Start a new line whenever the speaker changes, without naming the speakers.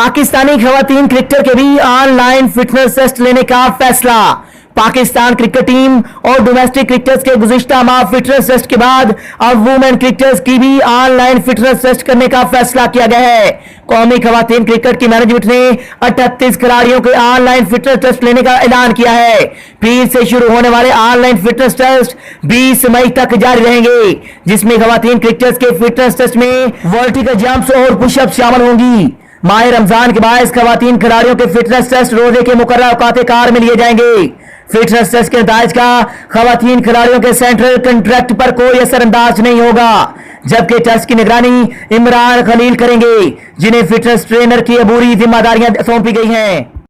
पाकिस्तानी खवातीन क्रिकेटर के भी ऑनलाइन फिटनेस टेस्ट लेने का फैसला। पाकिस्तान क्रिकेट टीम और डोमेस्टिक क्रिकेटर्स के गुज़िश्ता माह फिटनेस टेस्ट के बाद अब वुमेन क्रिकेटर्स की भी ऑनलाइन फिटनेस टेस्ट करने का फैसला किया गया है। कौमी खवातीन क्रिकेट की मैनेजमेंट ने 38 खिलाड़ियों के ऑनलाइन फिटनेस टेस्ट लेने का ऐलान किया है। पीर से शुरू होने वाले ऑनलाइन फिटनेस टेस्ट 20 मई तक जारी रहेंगे, जिसमें खवातीन क्रिकेटर्स के फिटनेस टेस्ट में वर्टिकल जंप्स और पुशअप शामिल होंगी। माह रमजान के बाद खवातीन खिलाड़ियों के फिटनेस टेस्ट रोजे के मुकर्रर औकात कार में लिए जाएंगे। फिटनेस टेस्ट के नताइज का खवातीन खिलाड़ियों के सेंट्रल कॉन्ट्रैक्ट पर कोई असरअंदाज नहीं होगा, जबकि टेस्ट की निगरानी इमरान खलील करेंगे, जिन्हें फिटनेस ट्रेनर की अबूरी जिम्मेदारियां सौंपी गई हैं।